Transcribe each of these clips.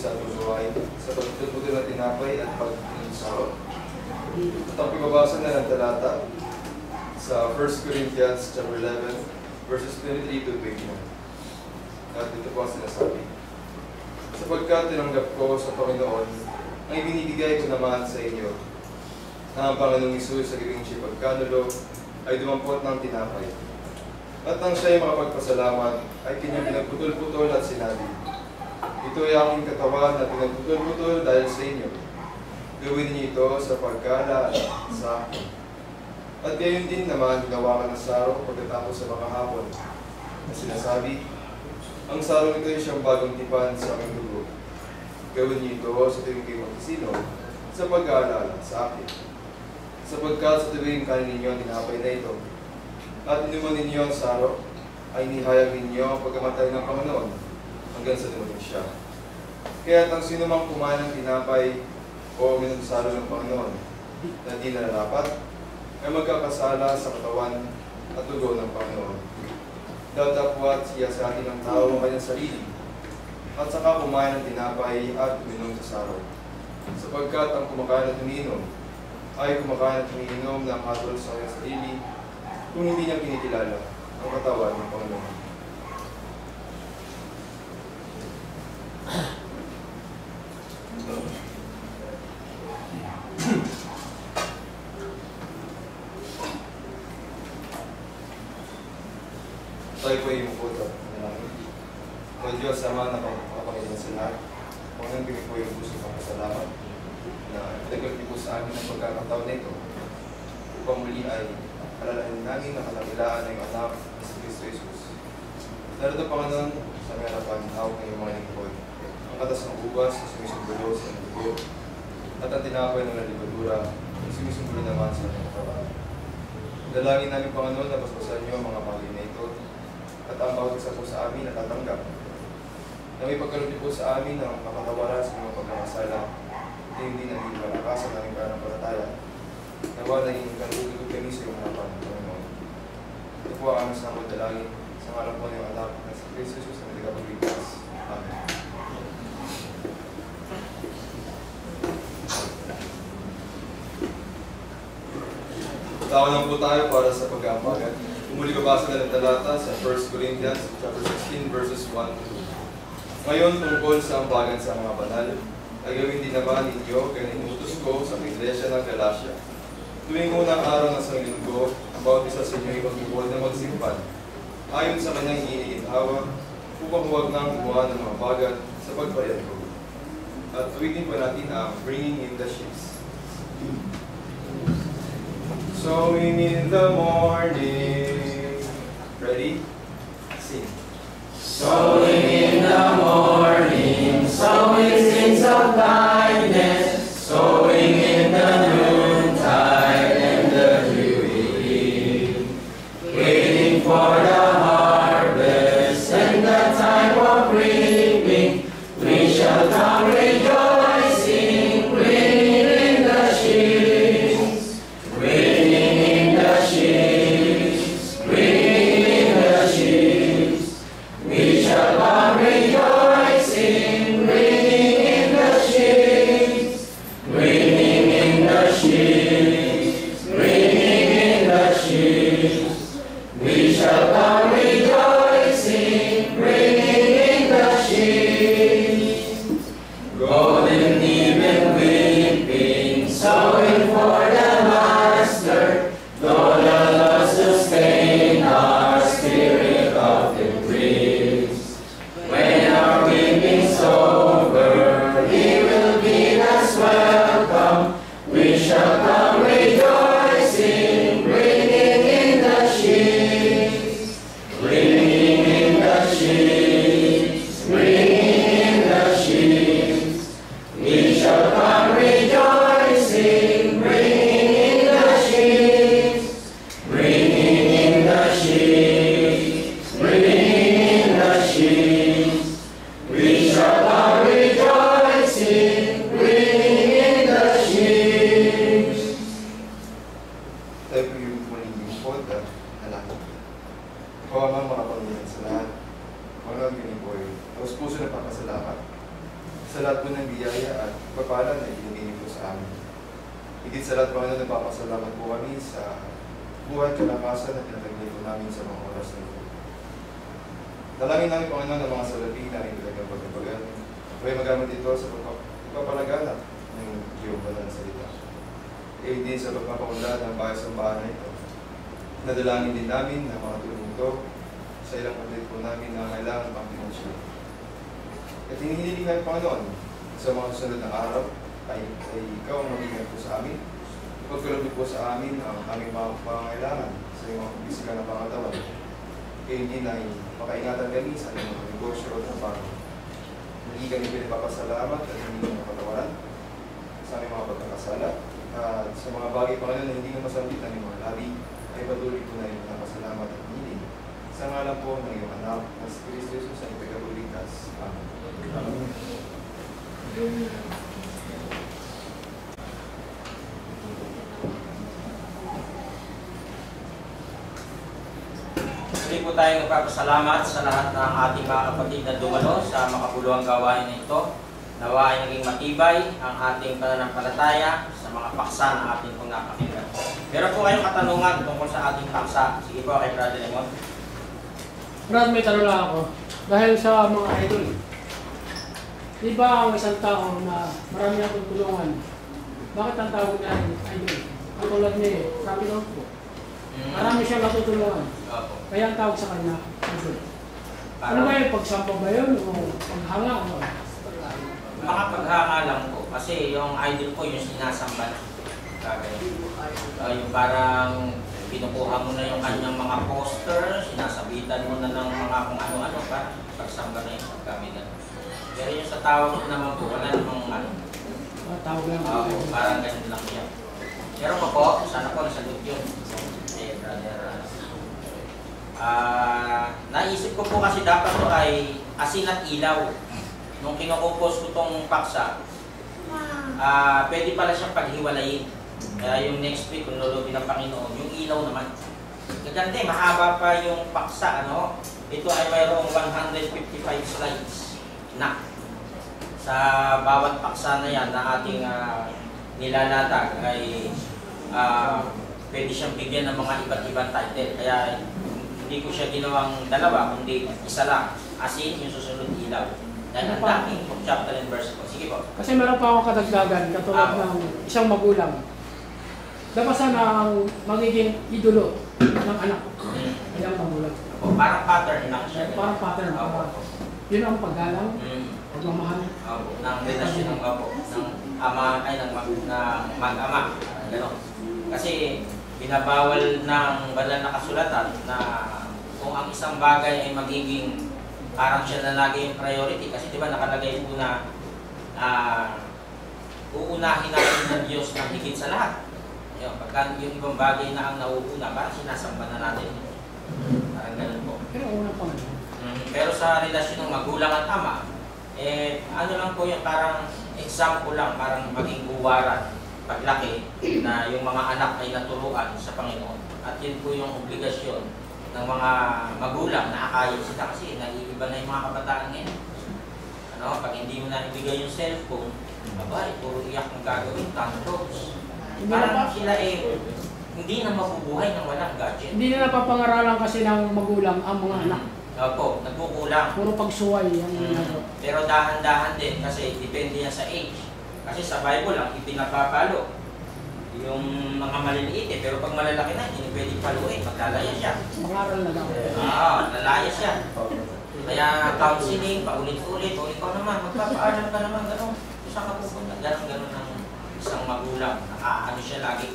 sa ating buhay, sa pagtututo ng tinapay at pag-inisaro. At ang pibabasa na ng talata sa 1 Corinthians chapter 11, verses 23 to 21. At ito po ang sinasabi. Sapagkat tinanggap ko sa Panginoon, ang ibinibigay ko naman sa inyo, na ang Panginoong Hesus sa gabing siya pagkanulo ay dumampot ng tinapay. At nang siya'y makapagpasalamat, ay kanyang pinagputol-putol at sinabi, ito ay aking katawan na pinagputol-putol dahil sa inyo. Gawin niyo ito sa pagkaalala sa akin. At gayon din naman ginawa ka ng saro pagkatapos sa makahapon, na sinasabi, ang saro nito ay siyang bagong tipan sa aking dugo. Gawin niyo ito sa tuwing kayo magkasino sa pag-aalala sa akin. Sapagkat sa tuwing kanin ninyo ang tinapay na ito, at inuman ninyo ang saro, ay nihayag ninyo ang pagkamatay ng Panginoon hanggang sa dumating siya. Kaya ang sino mang kumain ng tinapay o uminom sa saro ng Panginoon na di nararapat, ay magkakasala sa katawan at dugo ng Panginoon. Datapwat siya sa atin ng tao ang kanyang sarili, at saka kumain ng tinapay at uminom sa saro. Sapagkat ang kumakain at umiinom ay kumakain at umiinom ng hatol sa kanyang sarili, kung hindi niya kinikilala ang katawan ng Panginoon. Tayo po yung puto. O Diyos, Ama na Panginoon sa lahat. Panginoon, bigay po yung puso ng pasalamat na itagal po sa amin ang pagkakataon na ito upang muli ay alalahanin namin na kalakilaan ng anak na si Kristo Jesus. Narito, Panginoon, sa may harapan, hawak ng iyong mga lingkod. Ang katas ng ubas na sumisumbulo sa dugo at ang tinapay ng nalibadura na sumisumbulo naman sa ating katawan. Dalangin namin, Panginoon, na basbasan niyo ang mga bagay na ito at ang bawat isa po sa amin natatanggap. Na may pagkaloob po sa amin ng makatawaran sa mga pagkakasala at hindi naging malakas ang aming pananampalataya. Nawa naging kalugod kami sa iyong harapan, Panginoon. Ito po ang aming samod dalangin sa ngalan po ng iyong anak na si Kristo Jesus na nagkapagligtas. Amen. Tawanan po tayo para sa pag-aampagan. Umuli babasa na ng talata sa 1 Corinthians chapter 16 verses 1 to 2. Ngayon tungkol sa ambagan sa mga banal, ay gawin din naman ninyo kaya inutos ko sa iglesia ng Galatia. Tuwing unang araw ng Sanglinggo, ang bawat isa sa inyo ay magbubuhat na magsimpan, ayon sa kanyang iniinhawa, upang huwag nang gumawa ng mga bagat sa pagpariat ko. At tuwigin pa natin ang bringing in the sheaves. Sowing in the morning. Ready? Sing. Sowing in the morning, sowing seeds of kindness, sowing in the noontide and the dewy eve, waiting for the harvest and the time of reaping, we shall come rejoicing, bringing in the sheaves, bringing in the sheaves, bringing in the sheaves. We shall come rejoicing. sa lahat po ng biyaya at pagpapala na ibinigay niyo po sa amin. Higit sa lahat, Panginoon, nagpapasalamat po kami sa buhay at kalakasan na pinatagay po namin sa mga oras na ito. Dalangin namin, Panginoon, ng mga salapi na rin talagang pagkabagan. Huwag magamit ito sa pagpapalaganap ng iyong banal na salita. E din sa pagpapaunlad ng bahay-sambahan na ito. Nadalangin din namin na mga tulong ito sa ilang kapatid po namin na kailangan pang pinansyal. At hinihiling namin, Panginoon, sa mga susunod na araw ay ikaw ang mag-ingat po sa amin. Ipagkaloob po sa amin ang aming mga pangangailangan sa iyong mga pisikal na pangatawan. Kaya hindi na makaingatan kami sa aming mga negosyo o trabaho. Hindi kami pinapapasalamat at hindi kami napatawaran sa aming mga pagkakasala. At sa mga bagay, Panginoon, na hindi na masambit ng mga labi, ay patuloy po na rin napasalamat at hiling. Sa ngalan po ng iyong anak, na si Kristo Jesus ang ipagkabuligtas. Amen. Muli po tayo nagpapasalamat sa lahat ng ating mga kapatid na dumalo sa makabuluhang gawain na ito. Nawa ay naging matibay ang ating pananampalataya sa mga paksa na ating pong napakinggan. Meron po kayong katanungan tungkol sa ating paksa. Sige po kay Brother Lemon. Brad, may tanong lang ako. Dahil sa mga idol, di ba ang isang tao na marami akong tulungan, bakit ang tawag niya ay idol? Ang tulad ni Rapi Lord po. Marami siyang natutulungan. Opo. Kaya ang tawag sa kanya, idol. Ano Parang- ba yun? Pagsampa ba yun? O paghanga? Ano? Mga paghanga lang po. Kasi yung idol po yung sinasamba na. Yung parang pinukuha mo na yung kanyang mga poster, sinasabitan mo na ng mga kung ano-ano para pagsamba na yung pagkamilan. Pero yung sa tawag naman po, wala namang ano. Tawag lang. Parang ganun lang yan. Pero po, sana po nasagot yun. Eh, brother. Naisip ko po kasi dapat to ay asin at ilaw. Nung kinukupos ko tong paksa, pwede pala siyang paghiwalayin. Kaya yung next week, kung lulubin ng Panginoon, yung ilaw naman. Gaganda eh, mahaba pa yung paksa, ano? Ito ay mayroong 155 slides na. Sa bawat paksa na yan na ating nilalatag ay pwede siyang bigyan ng mga iba't ibang title. Kaya hindi ko siya ginawang dalawa, kundi isa lang. As in, yung susunod ilaw. Dahil ang daming chapter and verse po. Sige po. Kasi meron pa akong kadagdagan, katulad ng isang magulang. Dapasan ang magiging idolo ng anak. Kaya ang magulang. Opo, parang pattern lang siya. Parang pattern. Opo. Yun ang paggalang, pagmamahal. Opo, ng relasyon ng opo, ng ama, ay ng mag-ama. Ganon. Kasi binabawal ng banal na kasulatan na kung ang isang bagay ay magiging parang siya na lagi yung priority. Kasi di ba nakalagay po na uunahin natin ng Diyos ng higit sa lahat. Yung, pagka yung ibang bagay na ang nauuna, parang sinasamba na natin. Parang ganun po. Pero unang Panginoon. Pero sa relasyon ng magulang at ama, ano lang po yung parang example lang, parang maging buwaran paglaki na yung mga anak ay naturuan sa Panginoon. At yun po yung obligasyon ng mga magulang na akayod sila kasi naiiba na yung mga kabataan ngayon. Ano, pag hindi mo na ibigay yung cellphone, abay, puro iyak ng gagawin, tantrums. Parang sila hindi na mabubuhay ng walang gadget. Hindi na napapangaralan kasi ng magulang ang mga anak. Opo, nagkukulang. Puro pagsuway ang ginagawa. Pero dahan-dahan din kasi depende yan sa age. Kasi sa Bible lang ipinapapalo yung mga maliliit pero pag malalaki na, hindi pwedeng paluin, maglalaya siya. Mangaral na lang. Lalaya siya. Kaya counseling, paulit-ulit, o ikaw naman, magpapaalam ka naman, gano'n. Saan ka pupunta? Gano'n ng isang magulang. Nakaano siya lagi.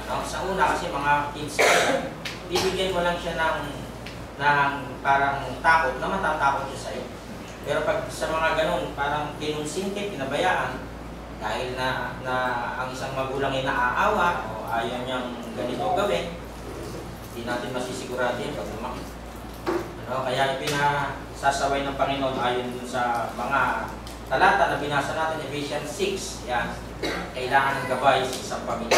Ano? Sa una kasi mga kids ka, bibigyan mo lang siya ng parang takot na matatakot siya sa'yo. Pero pag sa mga ganun, parang kinonsinte, pinabayaan, dahil na ang isang magulang ay naaawa o ayaw niyang ganito gawin, hindi natin masisigurado yan pag lumaki. Ano, kaya pinasasaway ng Panginoon ayon dun sa mga talata na binasa natin, Ephesians 6, yan, kailangan ng gabay sa isang pamilya.